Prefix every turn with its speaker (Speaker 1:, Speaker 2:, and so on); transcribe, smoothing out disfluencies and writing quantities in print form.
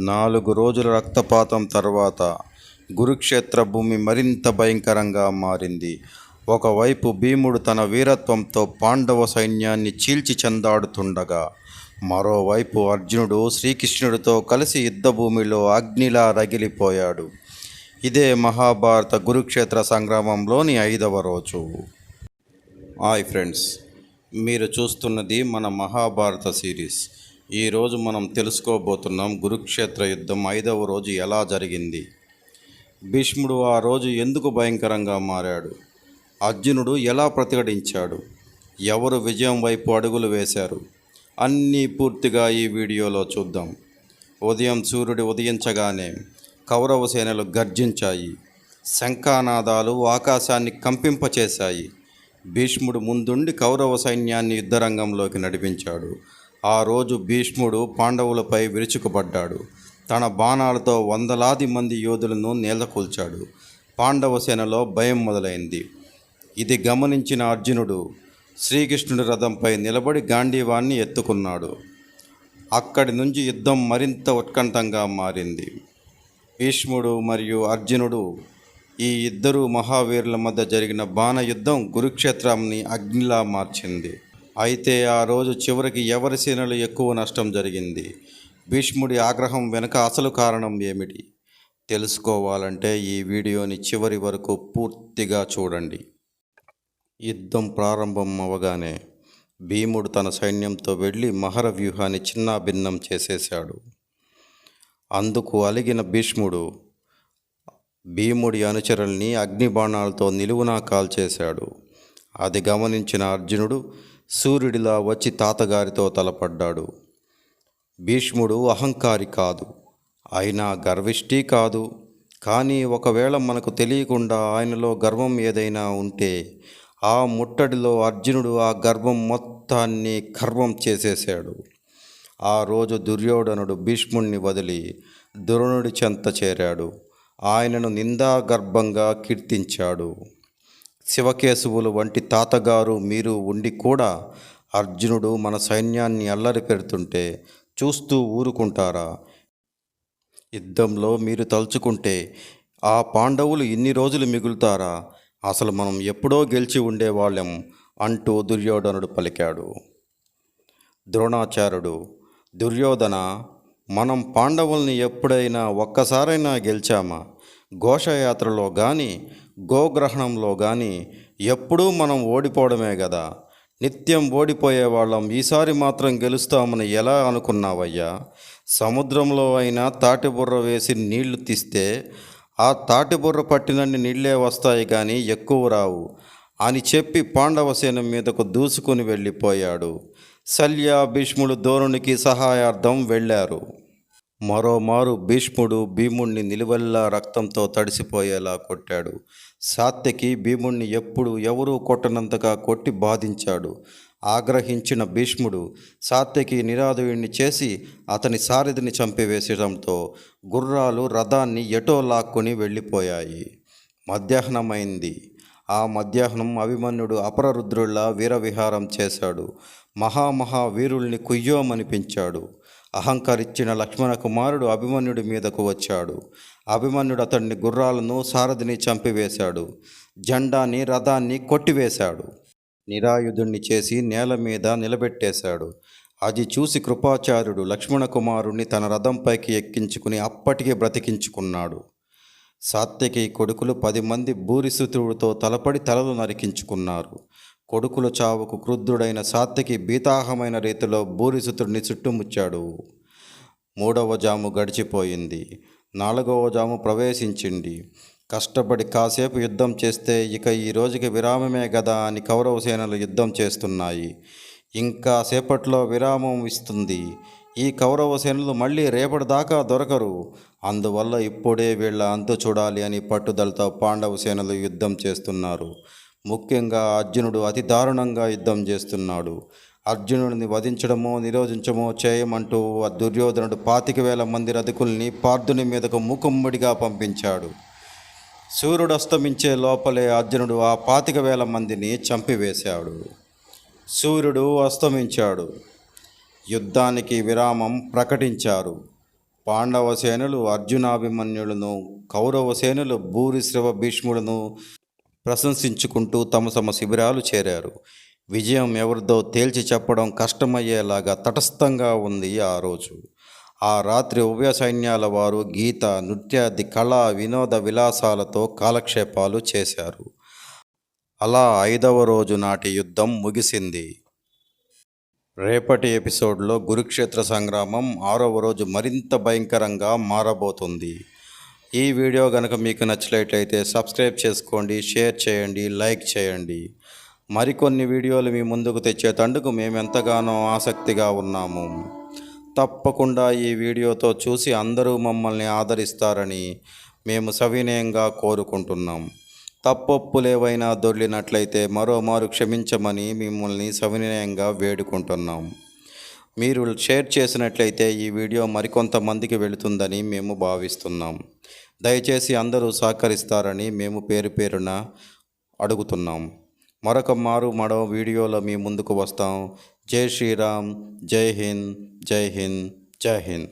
Speaker 1: 4 రోజుల రక్తపాతం తర్వాత కురుక్షేత్ర భూమి మరింత భయంకరంగా మారింది. ఒకవైపు భీముడు తన వీరత్వంతో పాండవ సైన్యాన్ని చీల్చి చెందాడుతుండగా, మరోవైపు అర్జునుడు శ్రీకృష్ణుడితో కలిసి యుద్ధభూమిలో అగ్నిలా రగిలిపోయాడు. ఇదే మహాభారత కురుక్షేత్ర సంగ్రామంలోని 5వ రోజు. హాయ్ ఫ్రెండ్స్, మీరు చూస్తున్నది మన మహాభారత సిరీస్. ఈరోజు మనం తెలుసుకోబోతున్నాం కురుక్షేత్ర యుద్ధం 5వ రోజు ఎలా జరిగింది. భీష్ముడు ఆ రోజు ఎందుకు భయంకరంగా మారాడు, అర్జునుడు ఎలా ప్రతిఘటించాడు, ఎవరు విజయం వైపు అడుగులు వేశారు, అన్నీ పూర్తిగా ఈ వీడియోలో చూద్దాం. ఉదయం సూర్యుడు ఉదయించగానే కౌరవ సేనలు గర్జించాయి. శంఖానాదాలు ఆకాశాన్ని కంపింపచేశాయి. భీష్ముడు ముందుండి కౌరవ సైన్యాన్ని యుద్ధరంగంలోకి నడిపించాడు. ఆ రోజు భీష్ముడు పాండవులపై విరుచుకుపడ్డాడు. తన బాణాలతో వందలాది మంది యోధులను నేలకూల్చాడు. పాండవ సేనలో భయం మొదలైంది. ఇది గమనించిన అర్జునుడు శ్రీకృష్ణుడి రథంపై నిలబడి గాంధీవాన్ని ఎత్తుకున్నాడు. అక్కడి నుంచి యుద్ధం మరింత ఉత్కంఠంగా మారింది. భీష్ముడు మరియు అర్జునుడు, ఈ ఇద్దరు మహావీరుల మధ్య జరిగిన బాణ యుద్ధం కురుక్షేత్రాన్ని అగ్నిలా మార్చింది. అయితే ఆ రోజు చివరికి ఎవరి సేనలు ఎక్కువ నష్టం జరిగింది, భీష్ముడి ఆగ్రహం వెనుక అసలు కారణం ఏమిటి తెలుసుకోవాలంటే ఈ వీడియోని చివరి వరకు పూర్తిగా చూడండి. యుద్ధం ప్రారంభం అవగానే భీముడు తన సైన్యంతో వెళ్ళి మహర వ్యూహాన్ని చిన్నాభిన్నం చేసేశాడు. అందుకు అలిగిన భీష్ముడు భీముడి అనుచరుల్ని అగ్నిబాణాలతో నిలువునా కాల్చేశాడు. అది గమనించిన అర్జునుడు సూర్యుడిలా వచ్చి తాతగారితో తలపడ్డాడు. భీష్ముడు అహంకారి కాదు, అయినా గర్విష్ఠి కాదు. కానీ ఒకవేళ మనకు తెలియకుండా ఆయనలో గర్వం ఏదైనా ఉంటే ఆ ముట్టడిలో అర్జునుడు ఆ గర్వం మొత్తాన్ని ఖర్వం చేసేశాడు. ఆ రోజు దుర్యోధనుడు భీష్ముడిని వదిలి ద్రోణుడి చెంత చేరాడు. ఆయనను నిందాగర్భంగా కీర్తించాడు. శివకేశవులు వంటి తాతగారు మీరు ఉండి కూడా అర్జునుడు మన సైన్యాన్ని అల్లరి పెడుతుంటే చూస్తూ ఊరుకుంటారా? యుద్ధంలో మీరు తలుచుకుంటే ఆ పాండవులు ఇన్ని రోజులు మిగులుతారా? అసలు మనం ఎప్పుడో గెలిచి ఉండేవాళ్ళం అంటూ దుర్యోధనుడు పలికాడు. ద్రోణాచార్యుడు, దుర్యోధన, మనం పాండవుల్ని ఎప్పుడైనా ఒక్కసారైనా గెలిచామా? ఘోషయాత్రలో కానీ గోగ్రహణంలో కానీ ఎప్పుడూ మనం ఓడిపోవడమే కదా. నిత్యం ఓడిపోయేవాళ్ళం, ఈసారి మాత్రం గెలుస్తామని ఎలా అనుకున్నావయ్యా? సముద్రంలో అయినా తాటిబుర్ర వేసి నీళ్లు తీస్తే ఆ తాటిబుర్ర పట్టినన్ని నీళ్ళే వస్తాయి కానీ ఎక్కువ రావు అని చెప్పి పాండవ సేన మీదకు దూసుకుని వెళ్ళిపోయాడు. శల్య, భీష్ముడు ద్రోణునికి సహాయార్థం వెళ్ళారు. మరోమారు భీష్ముడు భీముణ్ణి నిలువెల్లా రక్తంతో తడిసిపోయేలా కొట్టాడు. సాత్యకి భీముణ్ణి ఎప్పుడు ఎవరూ కొట్టనంతగా కొట్టి బాధించాడు. ఆగ్రహించిన భీష్ముడు సాత్యకి నిరాధుడిని చేసి అతని సారథిని చంపివేసడంతో గుర్రాలు రథాన్ని ఎటో లాక్కొని వెళ్ళిపోయాయి. మధ్యాహ్నమైంది. ఆ మధ్యాహ్నం అభిమన్యుడు అపరరుద్రుల్లా వీరవిహారం చేశాడు. మహావీరుల్ని కుయ్యోమనిపించాడు. అహంకరించిన లక్ష్మణ కుమారుడు అభిమన్యుడి మీదకు వచ్చాడు. అభిమన్యుడు అతన్ని గుర్రాలను సారథిని చంపివేశాడు. జెండాని రథాన్ని కొట్టివేశాడు. నిరాయుధుణ్ణి చేసి నేల మీద నిలబెట్టేశాడు. అది చూసి కృపాచార్యుడు లక్ష్మణ కుమారుణ్ణి తన రథంపైకి ఎక్కించుకుని అప్పటికే బ్రతికించుకున్నాడు. సాత్యకి కొడుకులు 10 మంది భూరిసుతుడితో తలపడి తలలు నరికించుకున్నారు. కొడుకుల చావుకు క్రుద్ధుడైన సాత్యకి భీతాహమైన రీతిలో భూరిసుతుడిని చుట్టుముచ్చాడు. 3వ జాము గడిచిపోయింది. 4వ జాము ప్రవేశించింది. కష్టపడి కాసేపు యుద్ధం చేస్తే ఇక ఈ రోజుకి విరామమే గదా అని కౌరవ సేనలు యుద్ధం చేస్తున్నాయి. ఇంకా సేపట్లో విరామం ఇస్తుంది. ఈ కౌరవ సేనలు మళ్ళీ రేపటిదాకా దొరకరు. అందువల్ల ఇప్పుడే వీళ్ళ అంతు చూడాలి అని పట్టుదలతో పాండవ సేనలు యుద్ధం చేస్తున్నారు. ముఖ్యంగా అర్జునుడు అతి దారుణంగా యుద్ధం చేస్తున్నాడు. అర్జునుడిని వధించడమో నిరోధించమో చేయమంటూ దుర్యోధనుడు 25,000 మంది రథికుల్ని పార్థుని మీదకు మూకుమ్మడిగా పంపించాడు. సూర్యుడు అస్తమించే లోపలే అర్జునుడు ఆ 25,000 మందిని చంపివేశాడు. సూర్యుడు అస్తమించాడు. యుద్ధానికి విరామం ప్రకటించారు. పాండవ సేనులు అర్జునాభిమన్యులను, కౌరవ సేనులు భూరిశ్రవ భీష్ములను ప్రశంసించుకుంటూ తమ తమ శిబిరాలు చేరారు. విజయం ఎవరిదో తేల్చి చెప్పడం కష్టమయ్యేలాగా తటస్థంగా ఉంది ఆ రోజు. ఆ రాత్రి ఉభయ సైన్యాల వారు గీత, నృత్యాది కళా వినోద విలాసాలతో కాలక్షేపాలు చేశారు. అలా 5వ రోజు నాటి యుద్ధం ముగిసింది. రేపటి ఎపిసోడ్లో కురుక్షేత్ర సంగ్రామం 6వ రోజు మరింత భయంకరంగా మారబోతుంది. ఈ వీడియో కనుక మీకు నచ్చినట్లయితే సబ్స్క్రైబ్ చేసుకోండి, షేర్ చేయండి, లైక్ చేయండి. మరికొన్ని వీడియోలు మీ ముందుకు తెచ్చేటందుకు మేము ఎంతగానో ఆసక్తిగా ఉన్నాము. తప్పకుండా ఈ వీడియోతో చూసి అందరూ మమ్మల్ని ఆదరిస్తారని మేము సవినయంగా కోరుకుంటున్నాం. తప్పొప్పులేవైనా దొర్లినట్లయితే మరోమారు క్షమించమని మిమ్మల్ని సవినయంగా వేడుకుంటున్నాం. మీరు షేర్ చేసినట్లయితే ఈ వీడియో మరికొంతమందికి వెళుతుందని మేము భావిస్తున్నాం. దయచేసి అందరూ సహకరిస్తారని మేము పేరు పేరున అడుగుతున్నాం. మరో వీడియోలో మీ ముందుకు వస్తాం. జై శ్రీరామ్, జై హింద్, జై హింద్, జై హింద్.